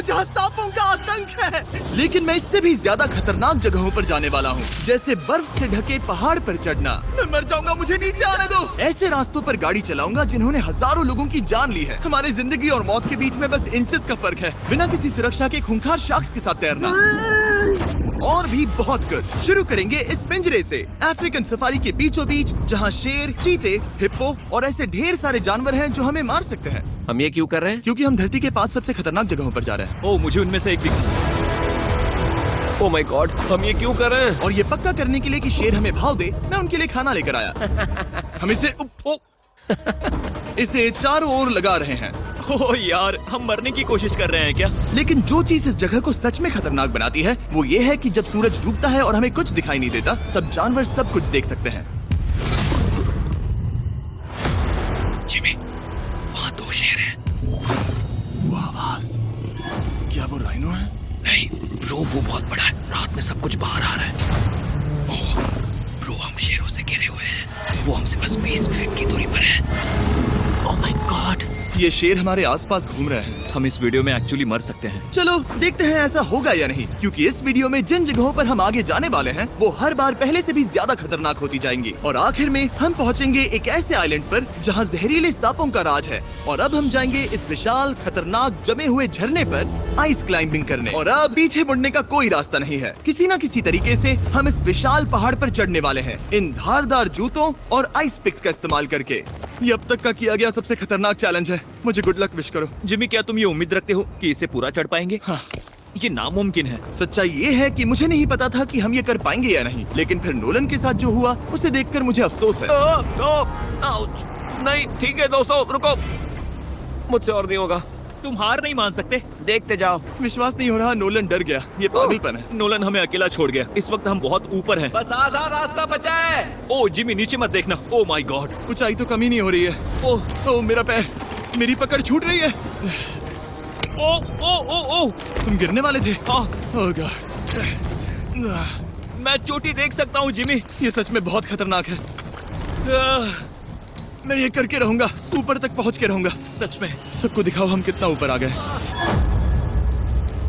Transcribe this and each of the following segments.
जहाँ सांपों का आतंक है। लेकिन मैं इससे भी ज्यादा खतरनाक जगहों पर जाने वाला हूँ, जैसे बर्फ से ढके पहाड़ पर चढ़ना। मैं मर जाऊंगा, मुझे नीचे आने दो। ऐसे रास्तों पर गाड़ी चलाऊंगा जिन्होंने हजारों लोगों की जान ली है। हमारी जिंदगी और मौत के बीच में बस इंचेस का फर्क है। बिना किसी सुरक्षा के खूंखार शार्क्स के साथ तैरना और भी बहुत कुछ। शुरू करेंगे इस पिंजरे से, अफ्रीकन सफारी के बीचों बीच, जहाँ शेर, चीते, हिप्पो और ऐसे ढेर सारे जानवर हैं जो हमें मार सकते हैं। हम ये क्यों कर रहे हैं? क्योंकि हम धरती के 5 सबसे खतरनाक जगहों पर जा रहे हैं। ओह, मुझे उनमें से एक दिखा। ओह माय गॉड, हम ये क्यों कर रहे हैं? और ये पक्का करने के लिए कि शेर हमें भाव दे, मैं उनके लिए खाना लेकर आया। हम इसे चारों ओर लगा रहे हैं। ओह यार, हम मरने की कोशिश कर रहे हैं क्या? लेकिन जो चीज इस जगह को सच में खतरनाक बनाती है वो ये है कि जब सूरज डूबता है और हमें कुछ दिखाई नहीं देता, तब जानवर सब कुछ देख सकते हैं। जिमी, वहाँ 2 शेर हैं। वो आवाज, क्या वो राइनो है? नहीं ब्रो, वो बहुत बड़ा है। रात में सब कुछ बाहर आ रहा है। ओह ब्रो, हम शेरों से घिरे हुए हैं। वो हमसे बस 20 फीट की दूरी पर है। ओह माय गॉड, ये शेर हमारे आसपास घूम रहे हैं। हम इस वीडियो में एक्चुअली मर सकते हैं। चलो देखते हैं ऐसा होगा या नहीं, क्योंकि इस वीडियो में जिन जगहों पर हम आगे जाने वाले हैं वो हर बार पहले से भी ज्यादा खतरनाक होती जाएंगी। और आखिर में हम पहुंचेंगे एक ऐसे आइलैंड पर जहां जहरीले सांपों का राज है। और अब हम जाएंगे इस विशाल, खतरनाक, जमे हुए झरने पर आइस क्लाइंबिंग करने। और अब पीछे मुड़ने का कोई रास्ता नहीं है। किसी न किसी तरीके से हम इस विशाल पहाड़ पर चढ़ने वाले हैं, इन धारदार जूतों और आइस पिक्स का इस्तेमाल करके। ये अब तक का किया गया सबसे खतरनाक चैलेंज है। मुझे गुड लक विश करो। जिमी, क्या तुम ये उम्मीद रखते हो कि इसे पूरा चढ़ पाएंगे? हाँ। ये नामुमकिन है। सच्चाई ये है कि मुझे नहीं पता था कि हम ये कर पाएंगे या नहीं, लेकिन फिर नोलन के साथ जो हुआ उसे देखकर मुझे अफसोस है। आउच। नहीं, ठीक है दोस्तों, रुको। मुझसे और नहीं होगा। तुम हार नहीं मान सकते। देखते जाओ। विश्वास नहीं हो रहा, नोलन डर गया। ये पागलपन है। नोलन हमें अकेला छोड़ गया। इस वक्त हम बहुत ऊपर हैं। बस आधा रास्ता बचा है। ओह जिमी, नीचे मत देखना। ओह माय गॉड, ऊंचाई तो कमी नहीं हो रही है। ओह मेरा पैर, मेरी पकड़ छूट रही है। ओह तुम गिरने वाले थे। हाँ। ओह गॉड, मैं चोटी देख सकता हूँ जिमी। ये सच में बहुत खतरनाक है। मैं ये करके रहूंगा, ऊपर तक पहुंच के रहूंगा। सच में। सबको दिखाओ हम कितना ऊपर आ गए।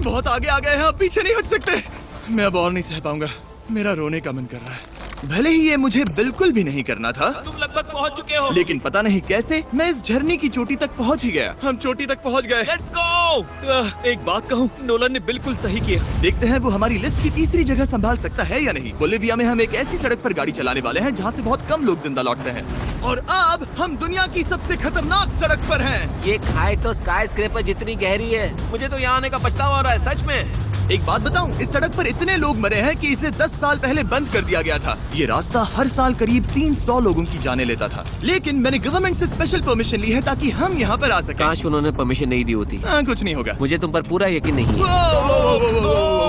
बहुत आगे आ गए हैं, अब पीछे नहीं हट सकते। मैं अब और नहीं सह पाऊंगा, मेरा रोने का मन कर रहा है। भले ही ये मुझे बिल्कुल भी नहीं करना था। तुम लगभग पहुंच चुके हो। लेकिन पता नहीं कैसे मैं इस झरने की चोटी तक पहुंच ही गया। हम चोटी तक पहुंच गए। Let's go. एक बात कहूँ, नोलन ने बिल्कुल सही किया। देखते हैं वो हमारी लिस्ट की तीसरी जगह संभाल सकता है या नहीं। बोलिविया में हम एक ऐसी सड़क पर गाड़ी चलाने वाले हैं जहाँ से बहुत कम लोग जिंदा लौटते हैं। और अब हम दुनिया की सबसे खतरनाक सड़क पर हैं। ये खाई तो स्काई स्क्रैपर जितनी गहरी है। मुझे तो यहाँ आने का पछतावा हो रहा है, सच में। एक बात बताऊं, इस सड़क पर इतने लोग मरे हैं कि इसे 10 साल पहले बंद कर दिया गया था। ये रास्ता हर साल करीब 300 लोगों की जाने लेता था। लेकिन मैंने गवर्नमेंट से स्पेशल परमिशन ली है ताकि हम यहाँ पर आ सकें। काश उन्होंने परमिशन नहीं दी होती। कुछ नहीं होगा। मुझे तुम पर पूरा यकीन नहीं है।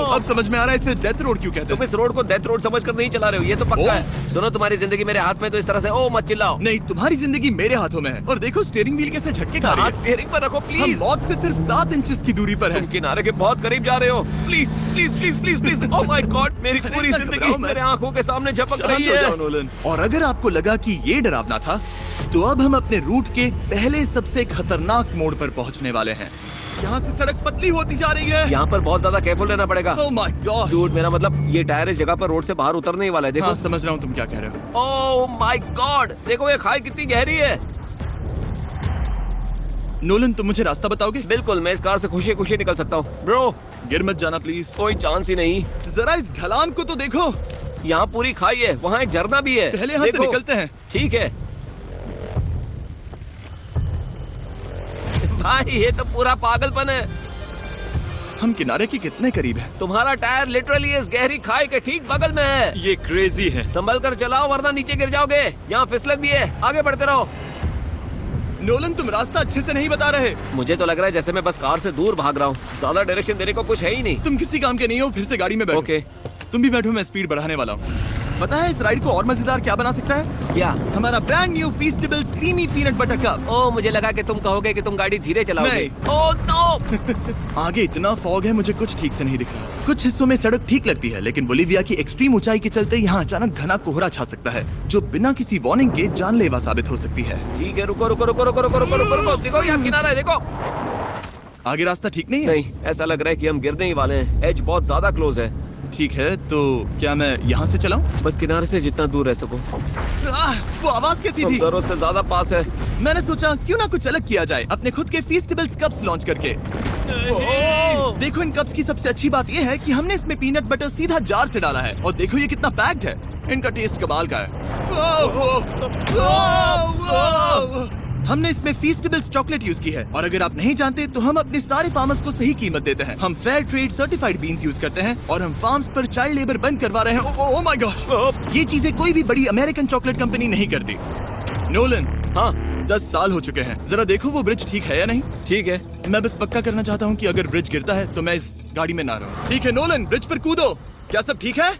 अब समझ में आ रहा है इसे डेथ रोड क्यों कहते तुम हैं। इस रोड को डेथ रोड समझकर नहीं चला रहे हो, ये तो पक्का है। सुनो, तुम्हारी जिंदगी मेरे हाथ में, तो इस तरह से ओ मत चिल्लाओ। नहीं, तुम्हारी जिंदगी मेरे हाथों में है। और देखो स्टीयरिंग व्हील कैसे झटके खा रही हाथ है। स्टीयरिंग पर रखो हम प्लीज। मौत से सिर्फ 7 इंचेस की दूरी पर तुम हैं। किनारे के बहुत करीब जा रहे हो। Please please please please please. Oh my God, मेरी पूरी इतना जिंदगी घबराओ मत। मेरे आंखों के सामने झपक शांत रही हो जाओ है। नोलन। और अगर आपको लगा कि ये डरावना था, तो अब हम अपने रूट के पहले सबसे खतरनाक मोड़ पर पहुंचने वाले हैं। यहाँ से सड़क पतली होती जा रही है। यहाँ पर बहुत ज्यादा केयरफुल रहना पड़ेगा। Oh my God. डूड, मेरा मतलब ये टायर इस जगह पर रोड से बाहर उतरने ही वाला है। देखो। हाँ, समझ रहा हूँ तुम क्या कह रहे हो। ओह माय गॉड, देखो ये खाई कितनी गहरी है। नोलन, तुम मुझे रास्ता बताओगे? बिल्कुल, मैं इस कार से खुशी खुशी निकल सकता हूँ। ब्रो, गिर मत जाना प्लीज। कोई चांस ही नहीं। जरा इस ढलान को तो देखो। यहाँ पूरी खाई है, वहाँ एक झरना भी है। पहले यहाँ से देखो। निकलते हैं। ठीक है भाई, ये तो पूरा पागलपन है। हम किनारे के कितने करीब हैं? तुम्हारा टायर लिटरली इस गहरी खाई के ठीक बगल में है। ये क्रेजी है। संभल कर चलाओ वरना नीचे गिर जाओगे। यहाँ फिसलन भी है, आगे बढ़ते रहो। नोलन, तुम रास्ता अच्छे से नहीं बता रहे। मुझे तो लग रहा है जैसे मैं बस कार से दूर भाग रहा हूँ। ज्यादा डायरेक्शन देने को कुछ है ही नहीं। तुम किसी काम के नहीं हो, फिर से गाड़ी में बैठो। ओके। तुम भी बैठो, मैं स्पीड बढ़ाने वाला हूँ। पता है इस राइड को और मजेदार क्या बना सकता है? क्या? हमारा brand new Feastables creamy peanut butter cup. Oh, मुझे लगा कि तुम कहोगे कि तुम गाड़ी धीरे चलाओगे। नहीं। Oh no. आगे इतना फॉग है, मुझे कुछ ठीक से नहीं दिख रहा। कुछ हिस्सों में सड़क ठीक लगती है, लेकिन बोलिविया की एक्सट्रीम ऊंचाई के चलते यहाँ अचानक घना कोहरा छा सकता है, जो बिना किसी वार्निंग के जानलेवा साबित हो सकती है। ठीक है, रुको रुको रुको रुको रुको रुको रुको रुको। देखो यहाँ किनारा है, देखो। आगे रास्ता ठीक नहीं है? नहीं, ऐसा लग रहा है कि हम गिरने ही वाले हैं। एज बहुत ज्यादा क्लोज है। ठीक है, तो क्या मैं यहाँ से चलाऊं? बस किनारे से जितना दूर रह सको। वो आवाज कैसी हम थी? जरूरत से ज्यादा पास है। मैंने सोचा क्यों ना कुछ अलग किया जाए अपने खुद के फीस्टेबल्स कप्स लॉन्च करके। देखो इन कप्स की सबसे अच्छी बात ये है कि हमने इसमें पीनट बटर सीधा जार से डाला है और देखो ये कितना पैक्ड है। इनका टेस्ट कमाल का है। हमने इसमें फीस्टेबल्स चॉकलेट यूज की है और अगर आप नहीं जानते तो हम अपने सारे फार्मर्स को सही कीमत देते हैं। हम fair trade certified beans use करते हैं और हम फार्म्स पर चाइल्ड लेबर बंद करवा रहे हैं। ओह माय गॉड, ये चीजें कोई भी बड़ी अमेरिकन चॉकलेट कंपनी नहीं करती। नोलन, हाँ 10 साल हो चुके हैं, जरा देखो वो ब्रिज ठीक है या नहीं। ठीक है। मैं बस पक्का करना चाहता हूँ कि अगर ब्रिज गिरता है तो मैं इस गाड़ी में ना रहूं। ठीक है नोलन, ब्रिज पर कूदो। क्या सब ठीक है?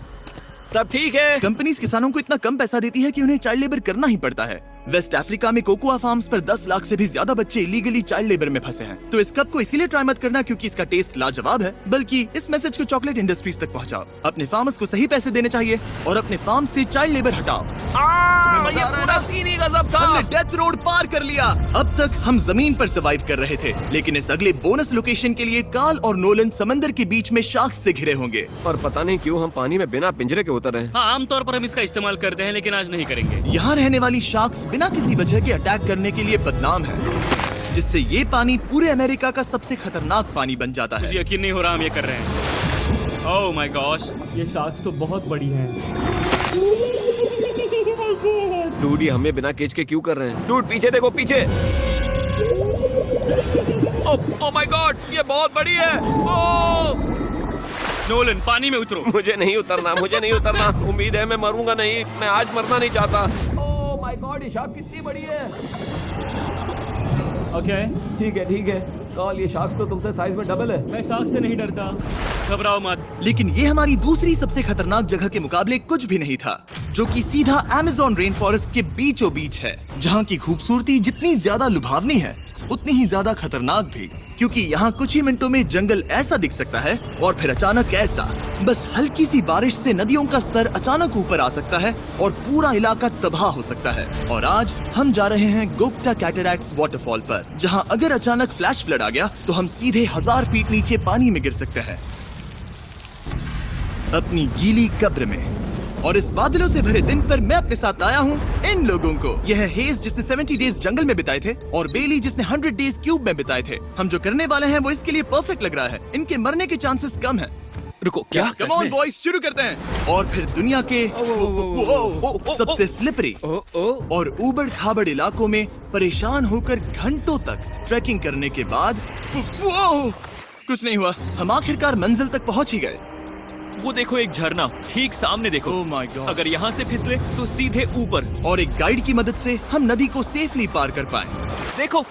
सब ठीक है। कंपनीज किसानों को इतना कम पैसा देती है कि उन्हें चाइल्ड लेबर करना ही पड़ता है। वेस्ट अफ्रीका में कोकोआ फार्म्स पर 10 लाख से भी ज्यादा बच्चे इलीगली चाइल्ड लेबर में फंसे हैं। तो इस कप को इसीलिए ट्राई मत करना क्योंकि इसका टेस्ट लाजवाब है, बल्कि इस मैसेज को चॉकलेट इंडस्ट्रीज तक पहुंचाओ। अपने फार्मर्स को सही पैसे देने चाहिए और अपने फार्म से चाइल्ड लेबर हटाओ। ये पूरा सीन ही गजब था। हमने डेथ रोड पार कर लिया। अब तक हम जमीन पर सर्वाइव कर रहे थे, लेकिन इस अगले बोनस लोकेशन के लिए कार्ल और नोलन समंदर के बीच में शार्क्स से घिरे होंगे। और पता नहीं क्यों हम पानी में बिना पिंजरे के उतर रहे हैं। हाँ, आमतौर पर हम इसका इस्तेमाल करते हैं, लेकिन आज नहीं करेंगे। यहाँ रहने वाली शार्क्स बिना किसी वजह के अटैक करने के लिए बदनाम है, जिससे ये पानी पूरे अमेरिका का सबसे खतरनाक पानी बन जाता मुझे है। यकीन नहीं हो रहा हम ये कर रहे हैं। ओह माय गॉश, ये शार्क्स तो बहुत बड़ी हैं। डूड, ये हमें बिना केज के क्यों कर रहे हैं? डूड पीछे देखो, पीछे। ओह माय गॉड, ये बहुत बड़ी है। ओह नोलन, पानी में उतरो। मुझे नहीं उतरना, मुझे नहीं उतरना। उम्मीद है मैं मरूंगा नहीं। मैं आज मरना नहीं चाहता। ओह माय गॉड, ये शार्क कितनी बड़ी है। ओके, ठीक है, ठीक है। कॉल, ये शार्क तो तुमसे साइज में डबल है। मैं शार्क से नहीं डरता, घबराओ मत। लेकिन ये हमारी दूसरी सबसे खतरनाक जगह के मुकाबले कुछ भी नहीं था, जो कि सीधा अमेज़न रेन फॉरेस्ट के बीचों बीच है, जहाँ की खूबसूरती जितनी ज्यादा लुभावनी है उतनी ही ज्यादा खतरनाक भी, क्योंकि यहाँ कुछ ही मिनटों में जंगल ऐसा दिख सकता है और फिर अचानक ऐसा। बस हल्की सी बारिश से नदियों का स्तर अचानक ऊपर आ सकता है और पूरा इलाका तबाह हो सकता है। और आज हम जा रहे हैं गोप्टा कैटरैक्ट्स वाटरफॉल पर, जहाँ अगर अचानक फ्लैश फ्लड आ गया तो हम सीधे 1000 फीट नीचे पानी में गिर सकते हैं, अपनी गीली कब्र में। और इस बादलों से भरे दिन पर मैं अपने साथ लाया हूँ इन लोगों को। यह है हेज जिसने 70 डेज जंगल में बिताए थे और बेली जिसने 100 डेज क्यूब में बिताए थे। हम जो करने वाले हैं वो इसके लिए परफेक्ट लग रहा है। इनके मरने के चांसेस कम हैं। रुको, क्या? कम ऑन बॉयज, शुरू करते हैं। और फिर दुनिया के सबसे स्लिपरी और ऊबड़ खाबड़ इलाकों में परेशान होकर घंटों तक ट्रैकिंग करने के बाद कुछ नहीं हुआ, हम आखिरकार मंजिल तक पहुंच ही गए। वो देखो, एक झरना ठीक सामने देखो। Oh my God! अगर यहाँ से फिसले तो सीधे ऊपर। और एक गाइड की मदद से हम नदी को सेफली पार कर पाए। देखो।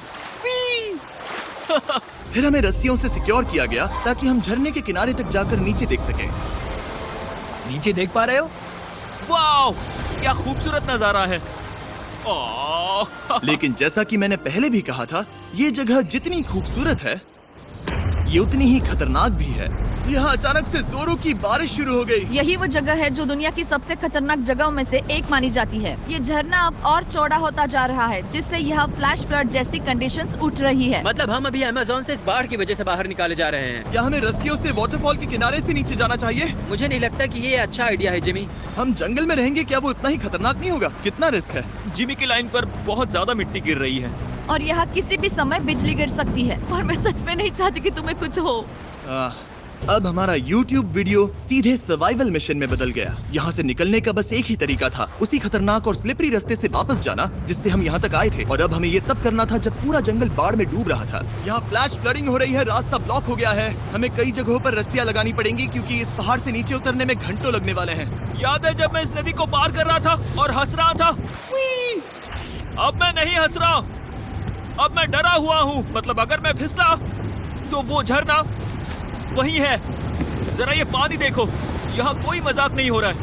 फिर हमें रस्सियों से सिक्योर किया गया ताकि हम झरने के किनारे तक जाकर नीचे देख सकें। नीचे देख पा रहे हो? वाओ, क्या खूबसूरत नजारा है। ओह। लेकिन जैसा कि मैंने पहले भी कहा था, ये जगह जितनी खूबसूरत है ये उतनी ही खतरनाक भी है। यहाँ अचानक से जोरों की बारिश शुरू हो गई। यही वो जगह है जो दुनिया की सबसे खतरनाक जगहों में से एक मानी जाती है। ये झरना अब और चौड़ा होता जा रहा है, जिससे यहाँ फ्लैश फ्लड जैसी कंडीशंस उठ रही है। मतलब हम अभी अमेज़न से इस बाढ़ की वजह से बाहर निकाले जा रहे हैं। क्या हमें रस्सियों से वाटरफॉल के किनारे से नीचे जाना चाहिए? मुझे नहीं लगता कि ये अच्छा आइडिया है जिमी। हम जंगल में रहेंगे, क्या वो उतना ही खतरनाक नहीं होगा? कितना रिस्क है? जिमी की लाइन पर बहुत ज्यादा मिट्टी गिर रही है और यहाँ किसी भी समय बिजली गिर सकती है और मैं सच में नहीं चाहती कि तुम्हें कुछ हो। अब हमारा YouTube वीडियो सीधे सर्वाइवल मिशन में बदल गया। यहाँ से निकलने का बस एक ही तरीका था, उसी खतरनाक और स्लिपरी रास्ते से वापस जाना जिससे हम यहाँ तक आए थे। और अब हमें ये तब करना था जब पूरा जंगल बाढ़ में डूब रहा था। यहाँ फ्लैश फ्लडिंग हो रही है, रास्ता ब्लॉक हो गया है। हमें कई जगहों पर रस्सियाँ लगानी पड़ेंगी क्योंकि इस पहाड़ से नीचे उतरने में घंटों लगने वाले हैं। याद है जब मैं इस नदी को पार कर रहा था और हंस रहा था? अब मैं नहीं हंस रहा, अब मैं डरा हुआ हूँ। मतलब अगर मैं फिसला तो वो झरना वही है। जरा ये पानी देखो, यहाँ कोई मजाक नहीं हो रहा है।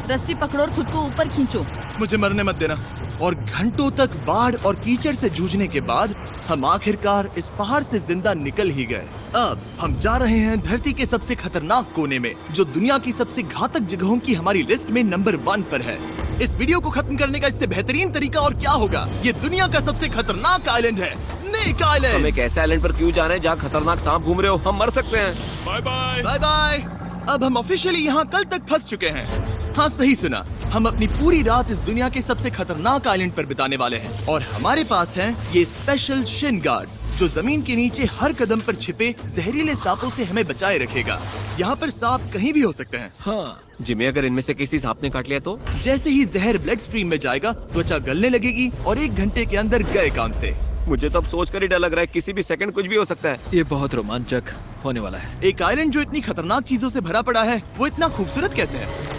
रस्सी पकड़ो और खुद को ऊपर खींचो। मुझे मरने मत देना। और घंटों तक बाढ़ और कीचड़ से जूझने के बाद हम आखिरकार इस पहाड़ से जिंदा निकल ही गए। अब हम जा रहे हैं धरती के सबसे खतरनाक कोने में, जो दुनिया की सबसे घातक जगहों की हमारी लिस्ट में नंबर 1 पर है। इस वीडियो को खत्म करने का इससे बेहतरीन तरीका और क्या होगा? ये दुनिया का सबसे खतरनाक आइलैंड है, स्नेक हम आइलैंड। एक ऐसे आइलैंड पर क्यों जा रहे हैं जहाँ खतरनाक सांप घूम रहे हो? हम मर सकते हैं। Bye bye. Bye bye. अब हम ऑफिशियली यहाँ कल तक फंस चुके हैं। हाँ, सही सुना। हम अपनी पूरी रात इस दुनिया के सबसे खतरनाक आइलैंड पर बिताने वाले हैं और हमारे पास हैं ये स्पेशल शिन गार्ड्स जो जमीन के नीचे हर कदम पर छिपे जहरीले सांपों से हमें बचाए रखेगा। यहाँ पर सांप कहीं भी हो सकते हैं। हाँ जिमी, अगर इनमें से किसी सांप ने काट लिया तो? जैसे ही जहर ब्लड स्ट्रीम में जाएगा, त्वचा गलने लगेगी और 1 घंटे के अंदर गए काम से। मुझे तो अब सोचकर ही डर लग रहा है, किसी भी सेकंड कुछ भी हो सकता है। ये बहुत रोमांचक होने वाला है। एक आइलैंड जो इतनी खतरनाक चीजों से भरा पड़ा है, वो इतना खूबसूरत कैसे है?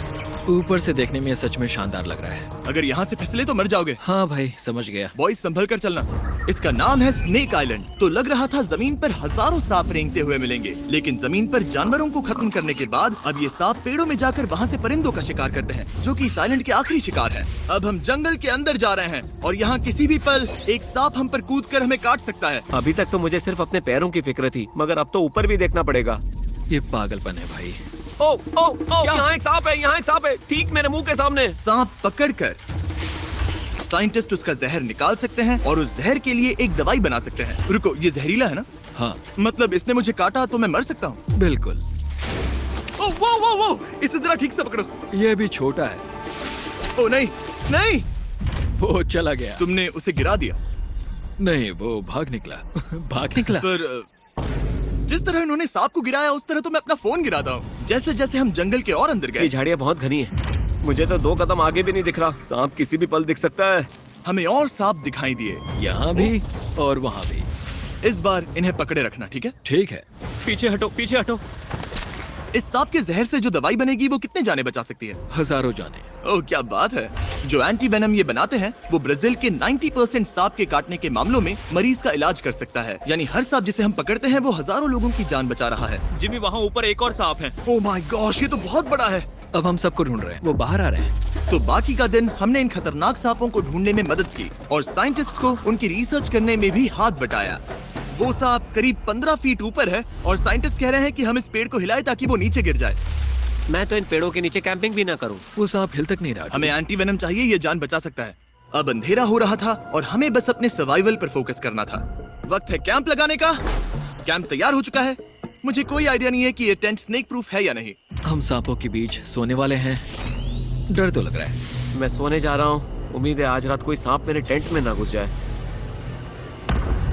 ऊपर से देखने में ये सच में शानदार लग रहा है। अगर यहाँ से फिसले तो मर जाओगे। हाँ भाई, समझ गया। बॉयज संभल कर चलना। इसका नाम है स्नेक आइलैंड। तो लग रहा था जमीन पर हजारों सांप रेंगते हुए मिलेंगे, लेकिन जमीन पर जानवरों को खत्म करने के बाद अब ये सांप पेड़ों में जाकर वहाँ से परिंदों का शिकार करते हैं, जो कि इस आइलैंड के आखिरी शिकार है। अब हम जंगल के अंदर जा रहे हैं और यहाँ किसी भी पल एक सांप हम पर कूद कर हमें काट सकता है। अभी तक तो मुझे सिर्फ अपने पैरों की फिक्र थी, मगर अब तो ऊपर भी देखना पड़ेगा। ये पागलपन है भाई। ओ ओ ओ, यहाँ एक सांप है, यहाँ एक सांप है, ठीक मेरे मुंह के सामने। सांप पकड़कर साइंटिस्ट उसका जहर निकाल सकते हैं और उस जहर के लिए एक दवाई बना सकते हैं। रुको, ये जहरीला है ना? हाँ मतलब इसने मुझे काटा तो मैं मर सकता हूँ? बिल्कुल। ओ वो, इसे जरा ठीक से पकड़ो। ये भी छोटा है। ओ नहीं नहीं, वो चला गया। तुमने उसे गिरा दिया। नहीं, वो भाग निकला। भाग निकला। पर जिस तरह इन्होंने सांप को गिराया, उस तरह तो मैं अपना फोन गिराता हूँ। जैसे जैसे हम जंगल के और अंदर ये गए, झाड़ियाँ बहुत घनी है, मुझे तो 2 कदम आगे भी नहीं दिख रहा। सांप किसी भी पल दिख सकता है। हमें और सांप दिखाई दिए। यहाँ भी और वहाँ भी। इस बार इन्हें पकड़े रखना, ठीक है? ठीक है। पीछे हटो, पीछे हटो। इस सांप के जहर से जो दवाई बनेगी वो कितने जाने बचा सकती है? हजारों जाने। ओह, क्या बात है। जो एंटी वेनम ये बनाते हैं वो ब्राजील के 90% सांप के काटने के मामलों में मरीज का इलाज कर सकता है। यानी हर सांप जिसे हम पकड़ते हैं वो हजारों लोगों की जान बचा रहा है। जिमी, वहाँ ऊपर एक और सांप है। ओह माय गॉश, ये तो बहुत बड़ा है। अब हम सबको ढूंढ रहे हैं, वो बाहर आ रहे हैं। तो बाकी का दिन हमने इन खतरनाक सांपों को ढूंढने में मदद की और साइंटिस्ट को उनकी रिसर्च करने में भी हाथ बटाया। वो सांप करीब 15 फीट ऊपर है और साइंटिस्ट कह रहे हैं कि हम इस पेड़ को हिलाएं ताकि वो नीचे गिर जाए। मैं तो इन पेड़ों के नीचे कैंपिंग भी ना करूं। वो सांप हिल तक नहीं रहा। हमें एंटी वेनम चाहिए, ये जान बचा सकता है। अब अंधेरा हो रहा था और हमें बस अपने सर्वाइवल पर फोकस करना था। वक्त है कैंप लगाने का। कैंप तैयार हो चुका है। मुझे कोई आइडिया नहीं है कि ये टेंट स्नेक प्रूफ है या नहीं। हम सांपों के बीच सोने वाले हैं। डर तो लग रहा है। मैं सोने जा रहा हूँ। उम्मीद है आज रात कोई सांप मेरे टेंट में ना घुस जाए।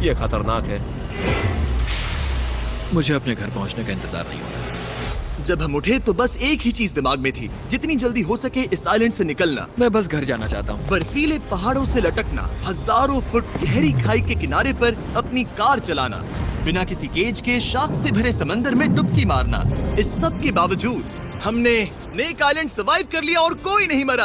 ये खतरनाक है। मुझे अपने घर पहुंचने का इंतजार नहीं हो रहा। जब हम उठे तो बस एक ही चीज दिमाग में थी, जितनी जल्दी हो सके इस आइलैंड से निकलना। मैं बस घर जाना चाहता हूँ। बर्फीले पहाड़ों से लटकना, हजारों फुट गहरी खाई के किनारे पर अपनी कार चलाना, बिना किसी केज के शार्क से भरे समंदर में डुबकी मारना। इस सब के बावजूद हमने स्नेक आइलैंड सर्वाइव कर लिया और कोई नहीं मरा।